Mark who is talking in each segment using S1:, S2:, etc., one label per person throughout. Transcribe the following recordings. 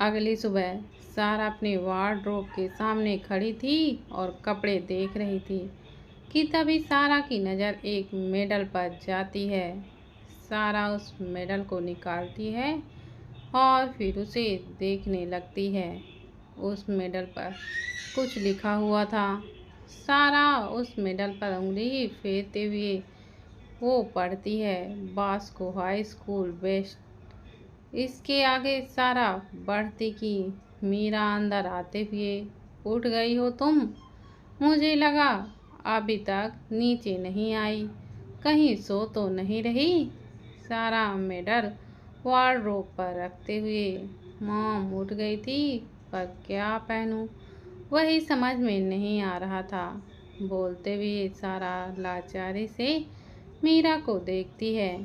S1: अगली सुबह सारा अपने वार्डरोब के सामने खड़ी थी और कपड़े देख रही थी कि तभी सारा की नज़र एक मेडल पर जाती है। सारा उस मेडल को निकालती है और फिर उसे देखने लगती है। उस मेडल पर कुछ लिखा हुआ था। सारा उस मेडल पर उंगली फेरते हुए वो पढ़ती है, बास्को हाई स्कूल वेस्ट। इसके आगे सारा बढ़ती कि मीरा अंदर आते हुए, उठ गई हो तुम? मुझे लगा अभी तक नीचे नहीं आई, कहीं सो तो नहीं रही? सारा मेडल वार्डरोब पर रखते हुए, मॉम उठ गई थी पर क्या पहनूं वही समझ में नहीं आ रहा था। बोलते हुए सारा लाचारी से मीरा को देखती है।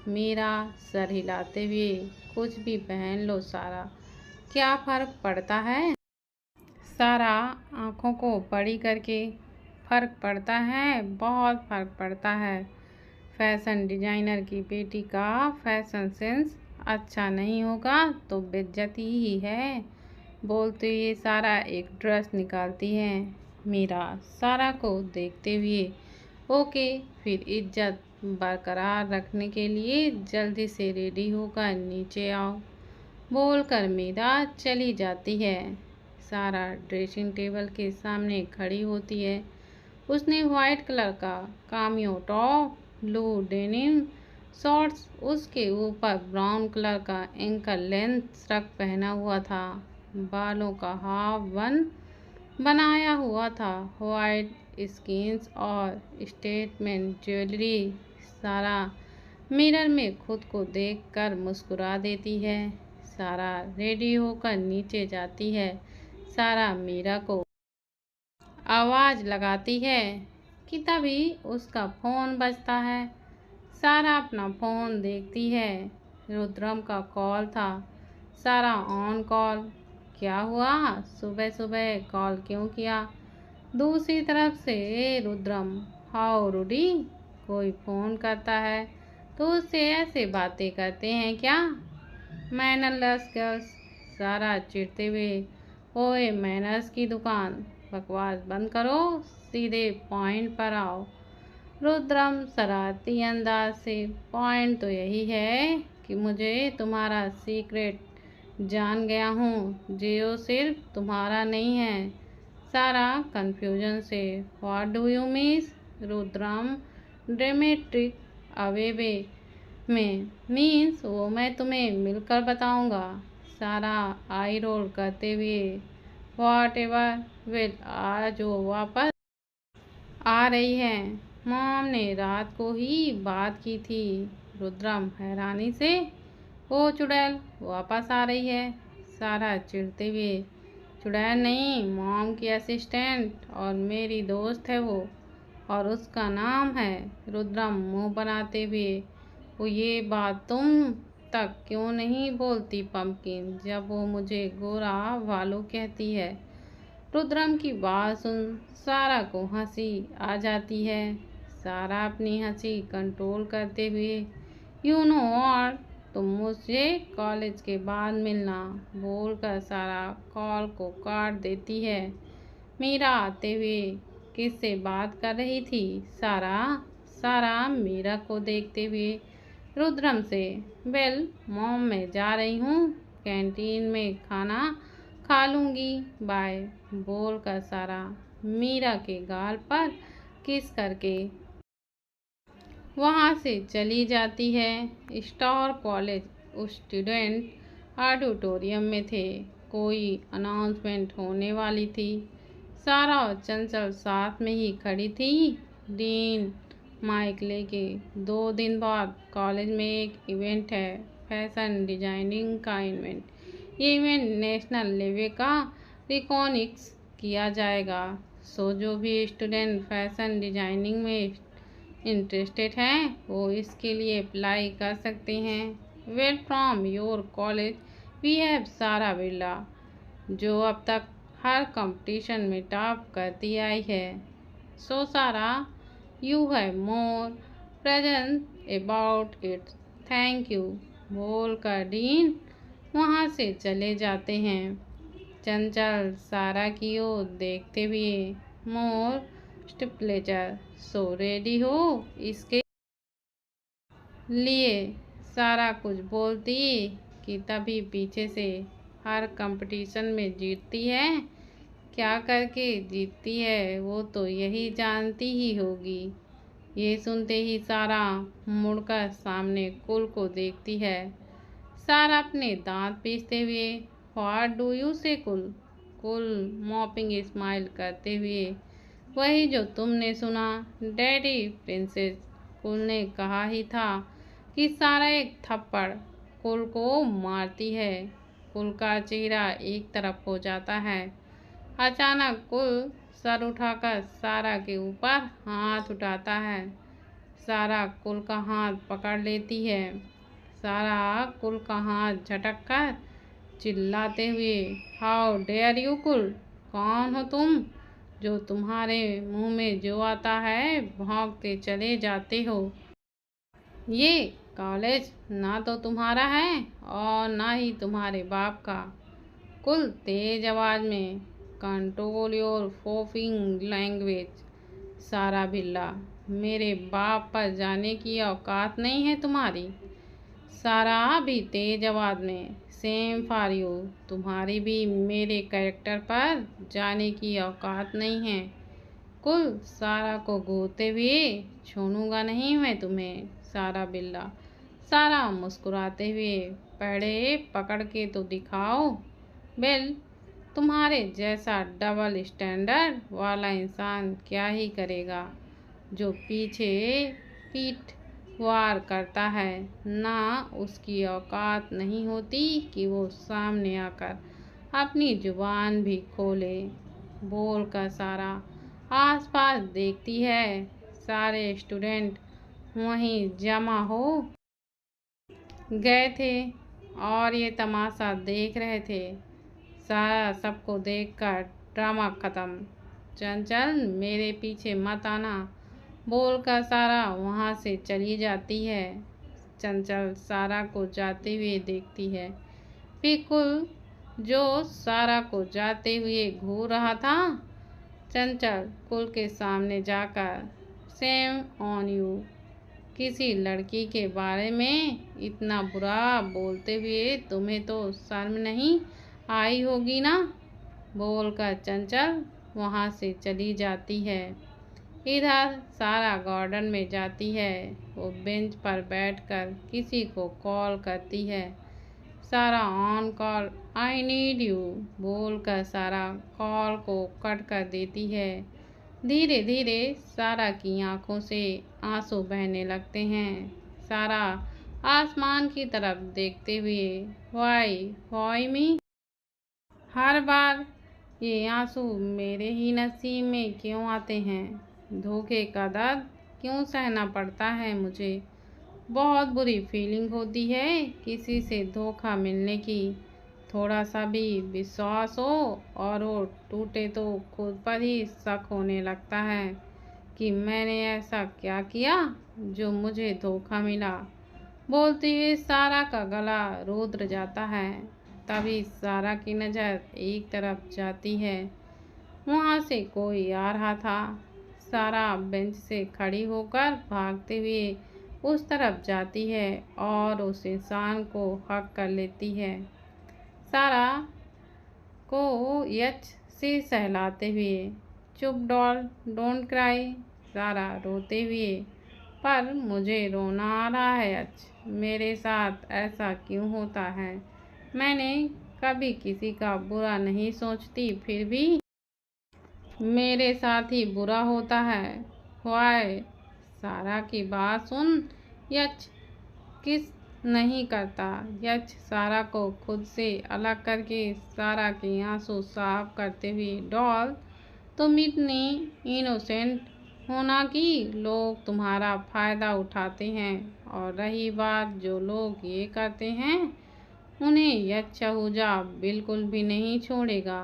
S1: मीरा सर हिलाते हुए, कुछ भी पहन लो सारा, क्या फर्क पड़ता है? सारा आंखों को बड़ी करके, फर्क पड़ता है, बहुत फर्क पड़ता है। फैशन डिजाइनर की बेटी का फैशन सेंस अच्छा नहीं होगा तो बेइज्जती ही है। बोलते हुए सारा एक ड्रेस निकालती है। मीरा सारा को देखते हुए, ओके, फिर इज्जत बरकरार रखने के लिए जल्दी से रेडी होकर नीचे आओ, बोलकर मीरा चली जाती है। सारा ड्रेसिंग टेबल के सामने खड़ी होती है। उसने व्हाइट कलर का कामियो टॉप, ब्लू डेनिम शॉर्ट्स, उसके ऊपर ब्राउन कलर का एंकल लेंथ फ्रॉक पहना हुआ था। बालों का हाफ बन बनाया हुआ था। व्हाइट स्किन्स और स्टेटमेंट ज्वेलरी। सारा मिरर में खुद को देखकर मुस्कुरा देती है। सारा रेडी होकर नीचे जाती है। सारा मीरा को आवाज़ लगाती है कि तभी उसका फ़ोन बजता है। सारा अपना फ़ोन देखती है। रुद्रम का कॉल था। सारा ऑन कॉल। क्या हुआ, सुबह सुबह कॉल क्यों किया? दूसरी तरफ से रुद्रम, हाउ रूडी, कोई फ़ोन करता है तो उससे ऐसे बातें करते हैं क्या? Mannerless girls. सारा चिढ़ते हुए, ओए मैनर्स की दुकान, बकवास बंद करो, सीधे पॉइंट पर आओ। रुद्रम शरारती अंदाज से, पॉइंट तो यही है कि मुझे तुम्हारा सीक्रेट जान गया हूँ, जियो सिर्फ तुम्हारा नहीं है। सारा कंफ्यूजन से, what do you mean? Rudram dramatic away में, मीन्स वो मैं तुम्हें मिलकर बताऊंगा। सारा आई रोल करते हुए, व्हाट एवर, वेल आज वो वापस आ रही है। मॉम ने रात को ही बात की थी। रुद्रम हैरानी से, ओ चुड़ैल वापस आ रही है। सारा चिढ़ते हुए, चुड़ैल नहीं, मॉम की असिस्टेंट और मेरी दोस्त है वो, और उसका नाम है। रुद्रम मुंह बनाते हुए, वो ये बात तुम तक क्यों नहीं बोलती पंपकिन, जब वो मुझे गोरा भालू कहती है? रुद्रम की बात सुन सारा को हंसी आ जाती है। सारा अपनी हंसी कंट्रोल करते हुए, यू नो और तुम मुझसे कॉलेज के बाद मिलना, बोलकर सारा कॉल को काट देती है। मीरा आते हुए, किससे बात कर रही थी सारा? सारा मीरा को देखते हुए रुद्रम से, वेल मॉम मैं जा रही हूँ, कैंटीन में खाना खा लूँगी, बाय, बोलकर सारा मीरा के गाल पर किस करके वहाँ से चली जाती है। स्टार कॉलेज स्टूडेंट ऑडिटोरियम में थे। कोई अनाउंसमेंट होने वाली थी। सारा और चंचल साथ में ही खड़ी थी। डीन माइक लेके, 2 दिन बाद कॉलेज में एक इवेंट है, फैशन डिजाइनिंग का इवेंट। ये इवेंट नेशनल लेवल का रिकॉग्निश किया जाएगा। सो जो भी स्टूडेंट फैशन डिजाइनिंग में इंटरेस्टेड हैं वो इसके लिए अप्लाई कर सकते हैं। Well from your college we have Sara Birla, जो अब तक हर कंपटीशन में टॉप करती आई है। सो सारा, you have more presence about it, thank you, बोलकर डीन वहाँ से चले जाते हैं। चंचल सारा की ओर देखते हुए, मोस्ट प्लेजर, सो रेडी हो इसके लिए? सारा कुछ बोलती कि तभी पीछे से, हर कंपटीशन में जीतती है, क्या करके जीतती है वो तो यही जानती ही होगी। ये सुनते ही सारा मुड़कर सामने कुल को देखती है। सारा अपने दांत पीसते हुए, व्हाट डू यू से कुल? कुल मॉपिंग स्माइल करते हुए, वही जो तुमने सुना डैडी प्रिंसेस। कुल ने कहा ही था कि सारा एक थप्पड़ कुल को मारती है। कुल का चेहरा एक तरफ हो जाता है। अचानक कुल सर उठाकर सारा के ऊपर हाथ उठाता है। सारा कुल का हाथ पकड़ लेती है। सारा कुल का हाथ झटक कर चिल्लाते हुए, हाउ डेयर यू कुल, कौन हो तुम जो तुम्हारे मुंह में जो आता है भौंकते चले जाते हो? ये कॉलेज ना तो तुम्हारा है और ना ही तुम्हारे बाप का। कुल तेज आवाज में, कंट्रोल योर फोफिंग लैंग्वेज। सारा बिल्ला, मेरे बाप पर जाने की औकात नहीं है तुम्हारी। सारा भी तेज आवाज में, सेम फॉर यू, तुम्हारी भी मेरे कैरेक्टर पर जाने की औकात नहीं है। कुल सारा को घूरते हुए, छोड़ूंगा नहीं मैं तुम्हें सारा बिल्ला। सारा मुस्कुराते हुए, पड़े पकड़ के तो दिखाओ। बेल, तुम्हारे जैसा डबल स्टैंडर्ड वाला इंसान क्या ही करेगा जो पीछे पीठ वार करता है, ना उसकी औकात नहीं होती कि वो सामने आकर अपनी जुबान भी खोले। बोल कर सारा आसपास देखती है। सारे स्टूडेंट वहीं जमा हो गए थे और ये तमाशा देख रहे थे। सारा सबको देखकर ड्रामा खत्म। चंचल, मेरे पीछे मत आना, बोलकर सारा वहाँ से चली जाती है। चंचल सारा को जाते हुए देखती है। फिर कुल जो सारा को जाते हुए घूर रहा था, चंचल कुल के सामने जाकर, सेम ऑन यू, किसी लड़की के बारे में इतना बुरा बोलते हुए तुम्हें तो शर्म नहीं आई होगी ना, बोलकर चंचल वहाँ से चली जाती है। इधर सारा गार्डन में जाती है। वो बेंच पर बैठकर किसी को कॉल करती है। सारा on call, I need you, बोलकर सारा कॉल को कट कर देती है। धीरे धीरे सारा की आंखों से आंसू बहने लगते हैं। सारा आसमान की तरफ देखते हुए, वाई मी, हर बार ये आंसू मेरे ही नसीब में क्यों आते हैं? धोखे का दर्द क्यों सहना पड़ता है मुझे? बहुत बुरी फीलिंग होती है किसी से धोखा मिलने की। थोड़ा सा भी विश्वास हो और वो टूटे तो खुद पर ही शक होने लगता है कि मैंने ऐसा क्या किया जो मुझे धोखा मिला। बोलते हुए सारा का गला रुद्र जाता है। तभी सारा की नज़र एक तरफ जाती है। वहाँ से कोई आ रहा था। सारा बेंच से खड़ी होकर भागते हुए उस तरफ जाती है और उस इंसान को हक कर लेती है। सारा को यच से सहलाते हुए, चुप डॉल, डोंट क्राई। सारा रोते हुए, पर मुझे रोना आ रहा है यच, मेरे साथ ऐसा क्यों होता है? मैंने कभी किसी का बुरा नहीं सोचती, फिर भी मेरे साथ ही बुरा होता है। वाई? सारा की बात सुन यच किस नहीं करता। यच सारा को खुद से अलग करके सारा के आंसू साफ करते हुए, डॉल, तुम इतनी इनोसेंट होना कि लोग तुम्हारा फ़ायदा उठाते हैं, और रही बात जो लोग ये करते हैं, उन्हें यच आहूजा बिल्कुल भी नहीं छोड़ेगा।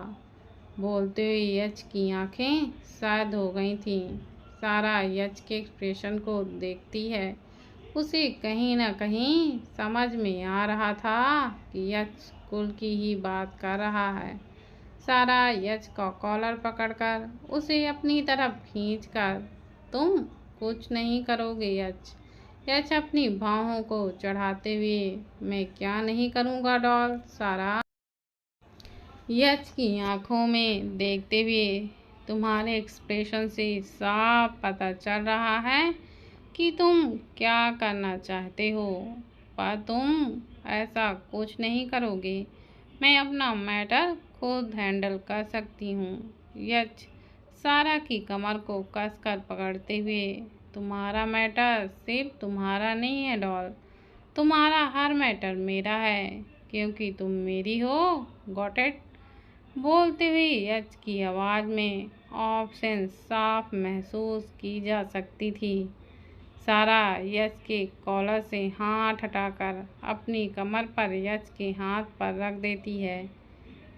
S1: बोलते हुए यच की आंखें शायद हो गई थीं। सारा यच के एक्सप्रेशन को देखती है। उसे कहीं न कहीं समझ में आ रहा था कि यच स्कूल की ही बात कर रहा है। सारा यच का कॉलर पकड़कर उसे अपनी तरफ खींचकर, तुम कुछ नहीं करोगे यच। यच अपनी बाहों को चढ़ाते हुए, मैं क्या नहीं करूँगा डॉल। सारा यच की आंखों में देखते हुए, तुम्हारे एक्सप्रेशन से साफ पता चल रहा है कि तुम क्या करना चाहते हो, पर तुम ऐसा कुछ नहीं करोगे। मैं अपना मैटर खुद हैंडल कर सकती हूँ। यच सारा की कमर को कसकर पकड़ते हुए, तुम्हारा मैटर सिर्फ तुम्हारा नहीं है डॉल, तुम्हारा हर मैटर मेरा है, क्योंकि तुम मेरी हो। Got it. बोलते हुए यच की आवाज़ में ऑप्शन साफ महसूस की जा सकती थी। सारा यच के कॉलर से हाथ हटाकर अपनी कमर पर यच के हाथ पर रख देती है।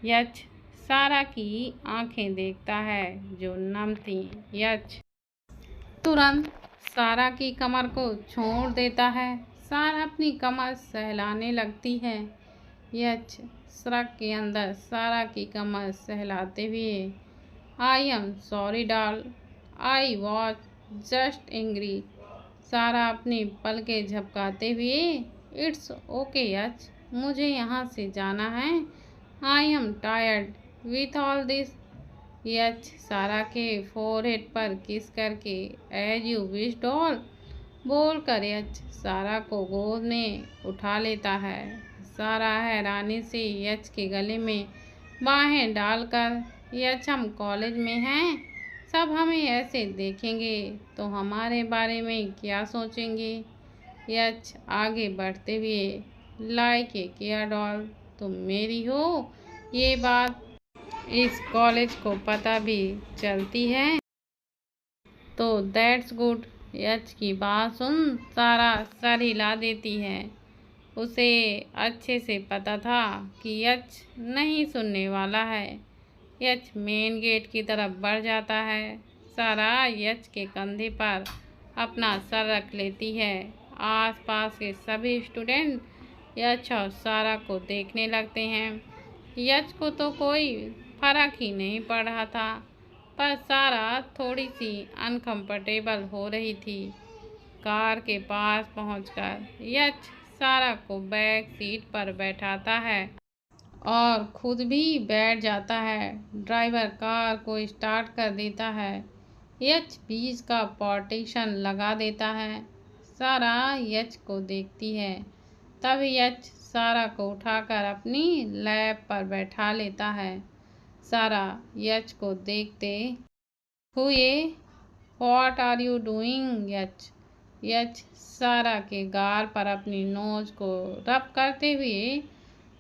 S1: यच सारा की आंखें देखता है जो नम थी। यच तुरंत सारा की कमर को छोड़ देता है। सारा अपनी कमर सहलाने लगती है। यच सड़क के अंदर सारा की कमर सहलाते हुए, I am sorry doll, I was just angry. सारा अपनी पलकें झपकाते हुए, इट्स ओके यच, मुझे यहाँ से जाना है। I am tired with all this. यच सारा के फोरहेड पर किस करके, एज यू विश डॉल बोल कर यच सारा को गोद में उठा लेता है। सारा हैरानी से यच के गले में बाहें डालकर, यच हम कॉलेज में हैं, सब हमें ऐसे देखेंगे तो हमारे बारे में क्या सोचेंगे। यच आगे बढ़ते हुए, लाइक ए केयर डॉल, तुम मेरी हो, ये बात इस कॉलेज को पता भी चलती है तो दैट्स गुड। यच की बात सुन सारा सर हिला देती है। उसे अच्छे से पता था कि यच नहीं सुनने वाला है। यच मेन गेट की तरफ बढ़ जाता है। सारा यच के कंधे पर अपना सर रख लेती है। आसपास के सभी स्टूडेंट यच और सारा को देखने लगते हैं। यच को तो कोई फर्क ही नहीं पड़ रहा था, पर सारा थोड़ी सी अनकंफर्टेबल हो रही थी। कार के पास पहुंचकर यच सारा को बैक सीट पर बैठाता है और खुद भी बैठ जाता है। ड्राइवर कार को स्टार्ट कर देता है। यच बीच का पार्टीशन लगा देता है। सारा यच को देखती है। तब यच सारा को उठाकर अपनी लैप पर बैठा लेता है। सारा यच को देखते हुए, what are you doing H. H Sara के गाल पर अपनी नोज को रब करते हुए,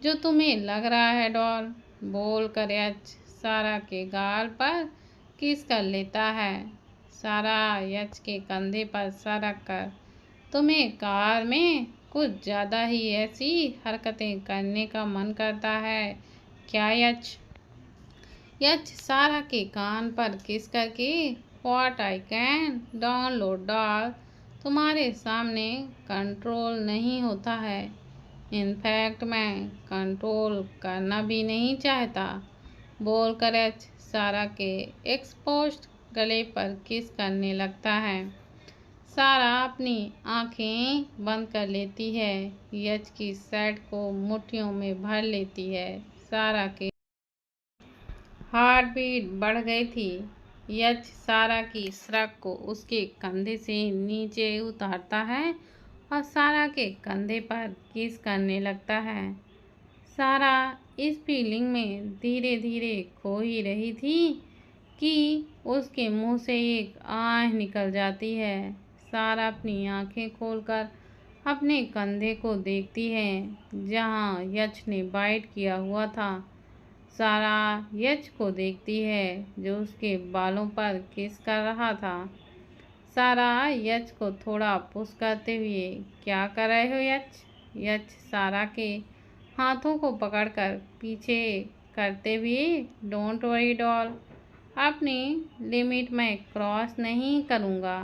S1: जो तुम्हें लग रहा है डॉल बोल कर यच सारा के गाल पर किस कर लेता है। सारा यच के कंधे पर सर रख कर, तुम्हें कार में कुछ ज़्यादा ही ऐसी हरकतें करने का मन करता है क्या यच। यच सारा के कान पर किस करके, what I can download doll, तुम्हारे सामने कंट्रोल नहीं होता है। इनफैक्ट मैं कंट्रोल करना भी नहीं चाहता बोल कर यच सारा के एक्सपोज्ड गले पर किस करने लगता है। सारा अपनी आंखें बंद कर लेती है। यच की शर्ट को मुट्ठियों में भर लेती है। सारा के हार्ट बीट बढ़ गई थी। यच सारा की श्रग को उसके कंधे से नीचे उतारता है और सारा के कंधे पर किस करने लगता है। सारा इस फीलिंग में धीरे धीरे खो ही रही थी कि उसके मुंह से एक आह निकल जाती है। सारा अपनी आंखें खोलकर अपने कंधे को देखती है जहां यच ने बाइट किया हुआ था। सारा यच को देखती है जो उसके बालों पर किस कर रहा था। सारा यच को थोड़ा पुश करते हुए, क्या कर रहे हो यच। यच सारा के हाथों को पकड़कर पीछे करते हुए, डोंट वरी डॉल, अपनी लिमिट में क्रॉस नहीं करूँगा,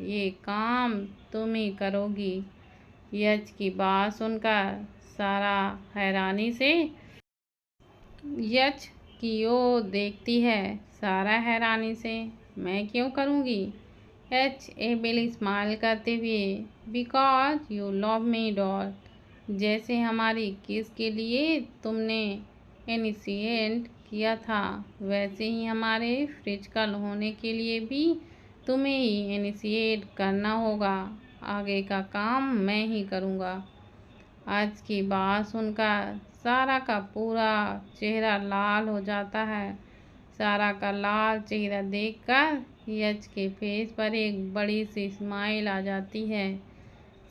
S1: ये काम तुम ही करोगी। यच की बात सुनकर सारा हैरानी से यच की ओर देखती है सारा हैरानी से। मैं क्यों करूँगी? एच एबिल स्माइल करते हुए। Because you love me doll. जैसे हमारी किस के लिए तुमने इनिशिएट किया था, वैसे ही हमारे फिजिकल होने के लिए भी तुम्हें ही इनिशिएट करना होगा। आगे का काम मैं ही करूँगा। आज की बात सुनकर सारा का पूरा चेहरा लाल हो जाता है। सारा का लाल चेहरा देखकर यश के फेस पर एक बड़ी सी स्माइल आ जाती है।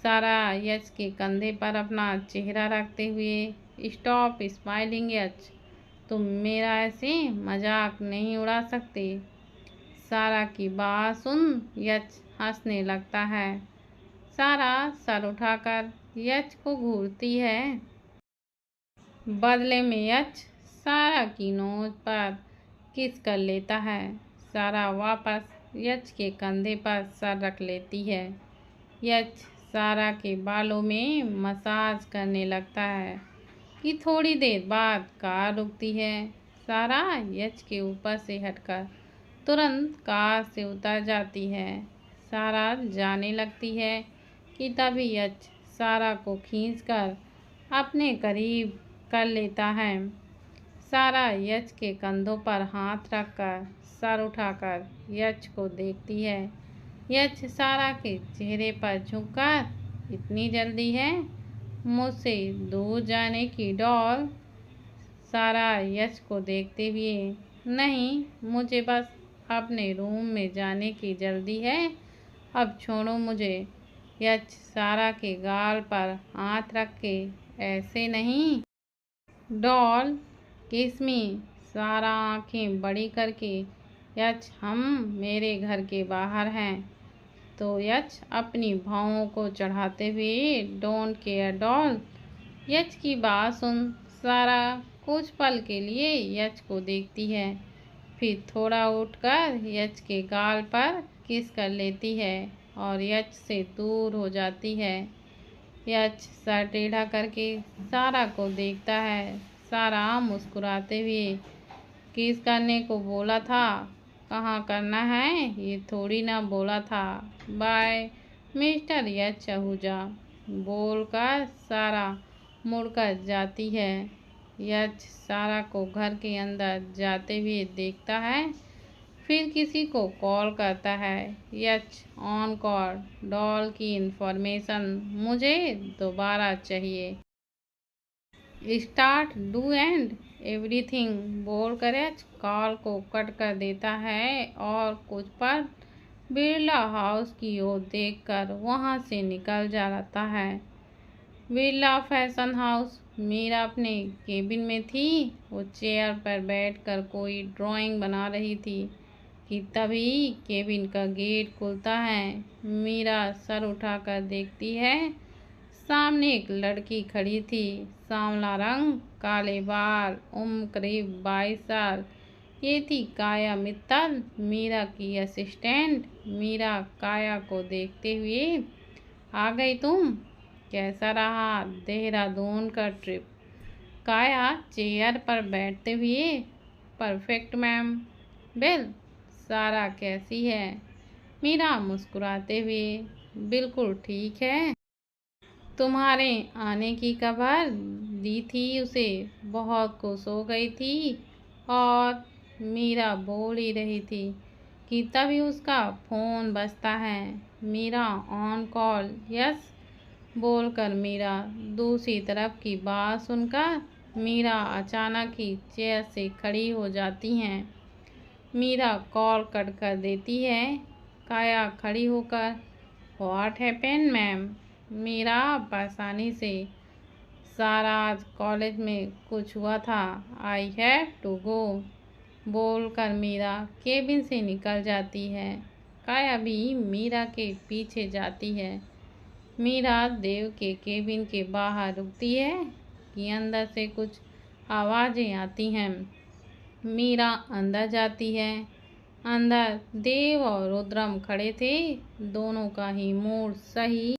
S1: सारा यश के कंधे पर अपना चेहरा रखते हुए, स्टॉप स्माइलिंग यश, तुम मेरा ऐसे मजाक नहीं उड़ा सकते। सारा की बात सुन यश हंसने लगता है। सारा सर उठाकर यश को घूरती है। बदले में यश सारा की नोज पर किस कर लेता है। सारा वापस यश के कंधे पर सर रख लेती है। यश सारा के बालों में मसाज करने लगता है कि थोड़ी देर बाद कार रुकती है। सारा यश के ऊपर से हटकर तुरंत कार से उतर जाती है। सारा जाने लगती है कि तभी यश सारा को खींचकर अपने करीब कर लेता है। सारा यश के कंधों पर हाथ रखकर सर उठाकर यश को देखती है। यश सारा के चेहरे पर झुककर, इतनी जल्दी है मुझसे दूर जाने की डॉल? सारा यश को देखते हुए, नहीं, मुझे बस अपने रूम में जाने की जल्दी है, अब छोड़ो मुझे। यश सारा के गाल पर हाथ रख के, ऐसे नहीं डॉल, किस मी। सारा आंखें बड़ी करके, यश हम मेरे घर के बाहर हैं। तो यश अपनी भौहों को चढ़ाते हुए, डोंट केयर डॉल। यश की बात सुन सारा कुछ पल के लिए यश को देखती है, फिर थोड़ा उठकर यश के गाल पर किस कर लेती है और यश से दूर हो जाती है। यश सर टेढ़ा करके सारा को देखता है। सारा मुस्कुराते हुए, किस करने को बोला था, कहाँ करना है ये थोड़ी ना बोला था। बाय मिस्टर यश आहूजा, बोलकर सारा मुड़कर जाती है। यश सारा को घर के अंदर जाते हुए देखता है, फिर किसी को कॉल करता है। यश ऑन कॉल, डॉल की इंफॉर्मेशन मुझे दोबारा चाहिए। स्टार्ट डू एंड एवरीथिंग बोलकर यश कॉल को कट कर देता है और कुछ पल बिरला हाउस की ओर देखकर वहां से निकल जाता है। Birla fashion house. मीरा अपने केबिन में थी। वो चेयर पर बैठकर कोई ड्राइंग बना रही थी कि तभी केबिन का गेट खुलता है। मीरा सर उठाकर देखती है, सामने एक लड़की खड़ी थी। सांवला रंग, काले बाल, उम्र करीब 22 साल। ये थी काया मित्तल, मीरा की असिस्टेंट। मीरा काया को देखते हुए, आ गई तुम? कैसा रहा देहरादून का ट्रिप? काया चेयर पर बैठते हुए, परफेक्ट मैम। बिल, सारा कैसी है? मीरा मुस्कुराते हुए, बिल्कुल ठीक है। तुम्हारे आने की खबर दी थी उसे, बहुत खुश हो गई थी। और मीरा बोल ही रही थी कि तभी उसका फ़ोन बजता है। मीरा ऑन कॉल, यस बोलकर मीरा दूसरी तरफ की बात सुनकर मीरा अचानक ही चेयर से खड़ी हो जाती हैं। मीरा कॉल कट कर देती है। काया खड़ी होकर, व्हाट हैपेंड मैम? मीरा परेशानी से, सारा आज कॉलेज में कुछ हुआ था, आई हैव टू गो बोलकर मीरा केबिन से निकल जाती है। काया भी मीरा के पीछे जाती है। मीरा देव के केबिन के बाहर रुकती है कि अंदर से कुछ आवाज़ें आती हैं। मीरा अंदर जाती है। अंदर देव और रुद्रम खड़े थे। दोनों का ही मूड सही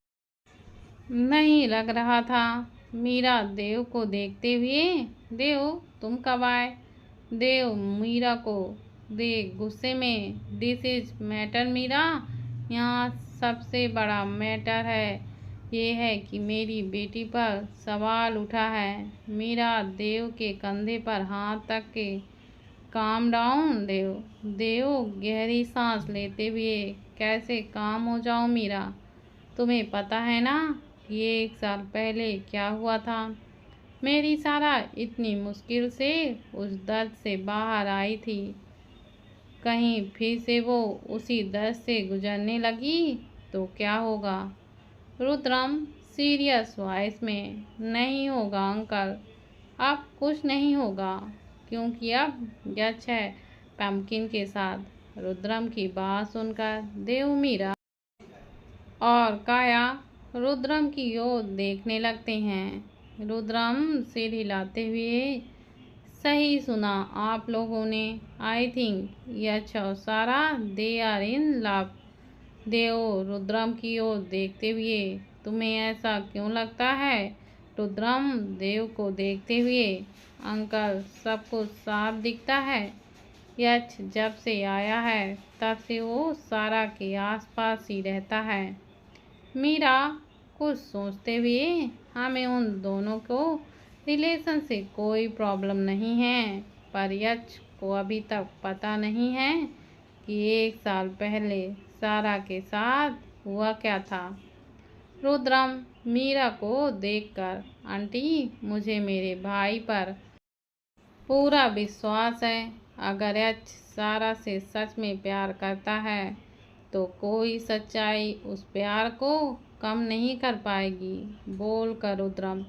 S1: नहीं लग रहा था। मीरा देव को देखते हुए, देव तुम कब आए? देव मीरा को देख गुस्से में, दिस इज मैटर मीरा, यहाँ सबसे बड़ा मैटर है ये है कि मेरी बेटी पर सवाल उठा है। मीरा देव के कंधे पर हाथ रख के, काम डाउन देव। देव गहरी सांस लेते हुए, कैसे काम हो जाऊं मीरा? तुम्हें पता है ना ये 1 साल पहले क्या हुआ था? मेरी सारा इतनी मुश्किल से उस दर्द से बाहर आई थी, कहीं फिर से वो उसी दर्द से गुजरने लगी तो क्या होगा? रुद्रम सीरियस वॉइस में, नहीं होगा अंकल, अब कुछ नहीं होगा, क्योंकि अब यच है पम्पकिन के साथ। रुद्रम की बात सुनकर देव, मीरा और काया रुद्रम की ओर देखने लगते हैं। रुद्रम सिर हिलाते हुए, सही सुना आप लोगों ने, आई थिंक यच और सारा दे आर इन लव। देव रुद्रम की ओर देखते हुए, तुम्हें ऐसा क्यों लगता है? रुद्रम देव को देखते हुए, अंकल सब कुछ साफ दिखता है। यच जब से आया है तब से वो सारा के आसपास ही रहता है। मीरा कुछ सोचते हुए, हमें उन दोनों को रिलेशन से कोई प्रॉब्लम नहीं है, पर यच को अभी तक पता नहीं है कि 1 साल पहले सारा के साथ हुआ क्या था। रुद्रम मीरा को देखकर, आंटी मुझे मेरे भाई पर पूरा विश्वास है, अगर यच सारा से सच में प्यार करता है तो कोई सच्चाई उस प्यार को कम नहीं कर पाएगी, बोलकर रुद्रम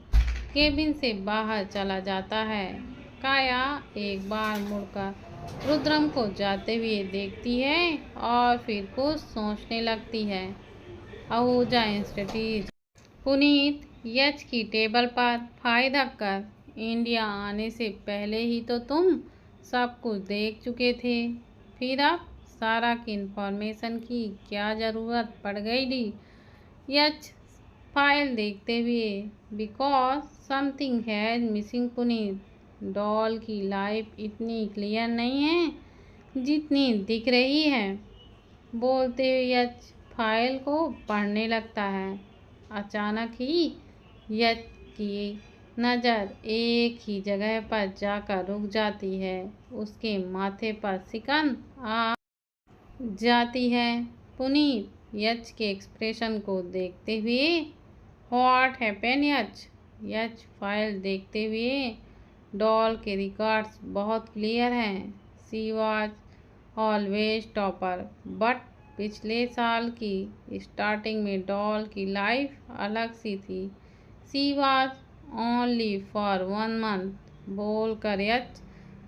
S1: केबिन से बाहर चला जाता है। काया एक बार मुड़कर रुद्रम को जाते हुए देखती है और फिर कुछ सोचने लगती है। आहूजा इंस्टीट्यूट। पुनीत यच की टेबल पर फाइल रखकर, इंडिया आने से पहले ही तो तुम सब कुछ देख चुके थे, फिर अब सारा की इंफॉर्मेशन की क्या ज़रूरत पड़ गई डी? यच फाइल देखते हुए, because something has missing Puneet, doll की लाइफ इतनी क्लियर नहीं है जितनी दिख रही है। बोलते हुए यच फाइल को पढ़ने लगता है। अचानक ही यच की नज़र एक ही जगह पर जाकर रुक जाती है, उसके माथे पर सिकन आ जाती है। पुनीत यच के एक्सप्रेशन को देखते हुए, what happen H? H file देखते हुए, डॉल के रिकॉर्ड्स बहुत क्लियर हैं, she was always topper, but पिछले साल की स्टार्टिंग में डॉल की लाइफ अलग सी थी, she was only for 1 month, बोलकर यच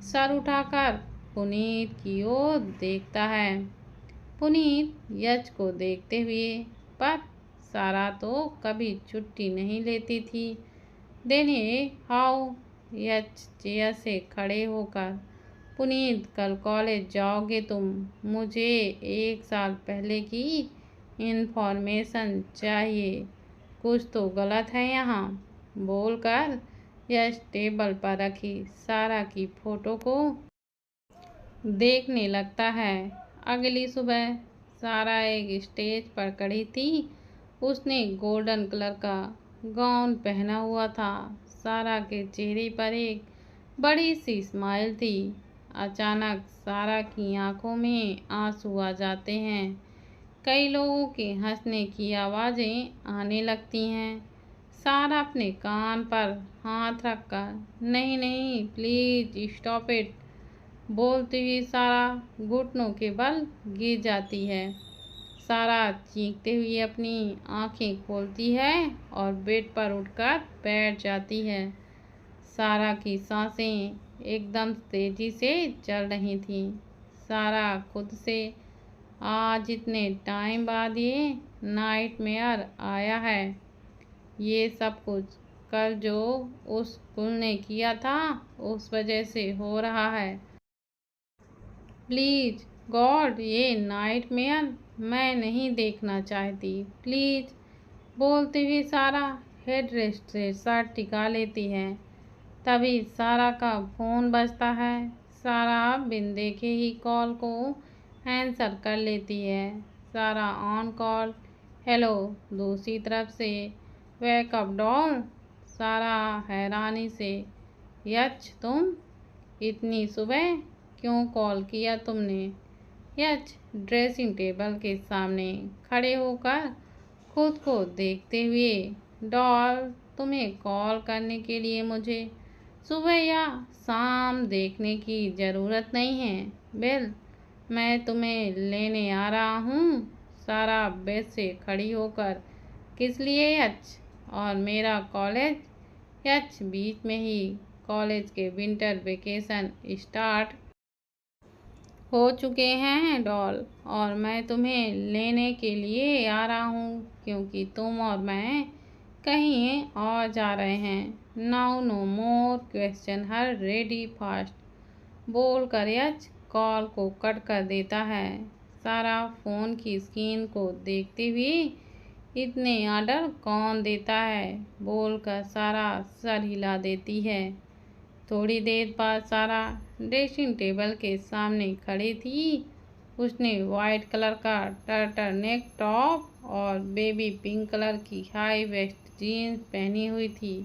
S1: सर उठाकर पुनीत की ओर देखता है। पुनीत यच को देखते हुए, पर सारा तो कभी छुट्टी नहीं लेती थी, देने हाउ? यच चेयर से खड़े होकर, पुनीत कल कॉलेज जाओगे तुम, मुझे 1 साल पहले की इन्फॉर्मेशन चाहिए, कुछ तो गलत है यहाँ, बोलकर यच टेबल पर रखी सारा की फोटो को देखने लगता है। अगली सुबह सारा एक स्टेज पर खड़ी थी, उसने गोल्डन कलर का गाउन पहना हुआ था, सारा के चेहरे पर एक बड़ी सी स्माइल थी। अचानक सारा की आंखों में आंसू आ जाते हैं, कई लोगों के हंसने की आवाज़ें आने लगती हैं। सारा अपने कान पर हाथ रखकर, नहीं नहीं प्लीज स्टॉप इट, बोलते हुए सारा घुटनों के बल गिर जाती है। सारा चीखते हुए अपनी आंखें खोलती है और बेड पर उठकर बैठ जाती है। सारा की सांसें एकदम तेजी से चल रही थीं। सारा खुद से, आज इतने टाइम बाद ये नाइटमेयर आया है, ये सब कुछ कल जो उस कुल ने किया था उस वजह से हो रहा है। प्लीज गॉड, ये नाइटमेयर मैं नहीं देखना चाहती, प्लीज, बोलते हुए सारा हेडरेस्ट से शर्ट टिका लेती है। तभी सारा का फ़ोन बजता है। सारा बिन देखे ही कॉल को आंसर कर लेती है। सारा ऑन कॉल, हेलो। दूसरी तरफ से वेकअप डॉल। सारा हैरानी से, यच तुम इतनी सुबह क्यों कॉल किया तुमने? यच ड्रेसिंग टेबल के सामने खड़े होकर खुद को देखते हुए, डॉल तुम्हें कॉल करने के लिए मुझे सुबह या शाम देखने की ज़रूरत नहीं है। बेल, मैं तुम्हें लेने आ रहा हूँ। सारा बेड से खड़ी होकर, किस लिए यच? और मेरा कॉलेज? यच बीच में ही, कॉलेज के विंटर वेकेशन स्टार्ट हो चुके हैं डॉल, और मैं तुम्हें लेने के लिए आ रहा हूँ क्योंकि तुम और मैं कहीं और जा रहे हैं। नाउ नो मोर क्वेश्चन, हर रेडी फास्ट बोल कर यच कॉल को कट कर देता है। सारा फ़ोन की स्क्रीन को देखते हुए, इतने ऑर्डर कौन देता है बोल कर सारा सर हिला देती है। थोड़ी देर बाद सारा ड्रेसिंग टेबल के सामने खड़ी थी। उसने वाइट कलर का टर्टलनेक टॉप और बेबी पिंक कलर की हाई वेस्ट जीन्स पहनी हुई थी।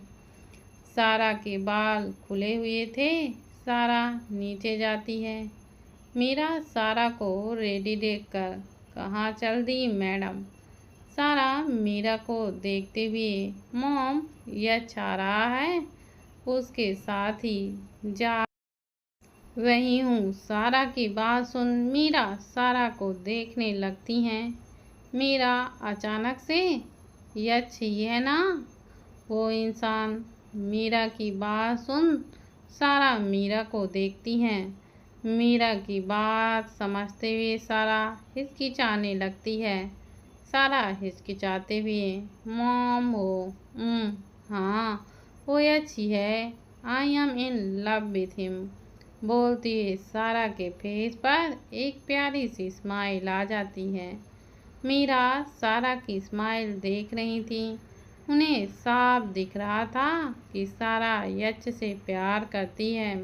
S1: सारा के बाल खुले हुए थे। सारा नीचे जाती है। मीरा सारा को रेडी देखकर, कहाँ चल दी मैडम? सारा मीरा को देखते हुए, मॉम यच आ रहा है, उसके साथ ही जा रही हूँ। सारा की बात सुन मीरा सारा को देखने लगती हैं। मीरा अचानक से, यच ही है ना वो इंसान? मीरा की बात सुन सारा मीरा को देखती हैं। मीरा की बात समझते हुए सारा हिचकिचाने लगती है। सारा हिचकिचाते हुए, मॉम वो हाँ वो यच ही है। I M in love with him बोलती हुए सारा के फेस पर एक प्यारी सी स्माइल आ जाती है। मीरा सारा की स्माइल देख रही थी। उन्हें साफ दिख रहा था कि सारा यच से प्यार करती है।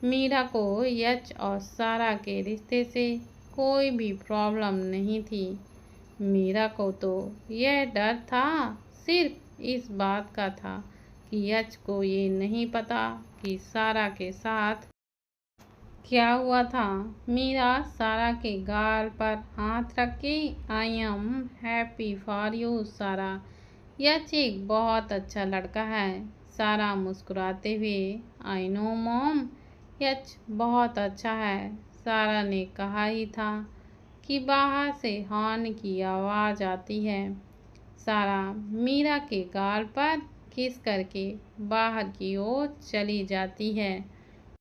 S1: मीरा को यच और सारा के रिश्ते से कोई भी प्रॉब्लम नहीं थी। मीरा को तो यह डर था, सिर्फ इस बात का था कि यच को ये नहीं पता कि सारा के साथ क्या हुआ था। मीरा सारा के गाल पर हाथ रख के, I am happy for you सारा, यच एक बहुत अच्छा लड़का है। सारा मुस्कुराते हुए, आई नो मॉम, यच बहुत अच्छा है। सारा ने कहा ही था कि बाहर से हॉर्न की आवाज़ आती है। सारा मीरा के गाल पर किस करके बाहर की ओर चली जाती है।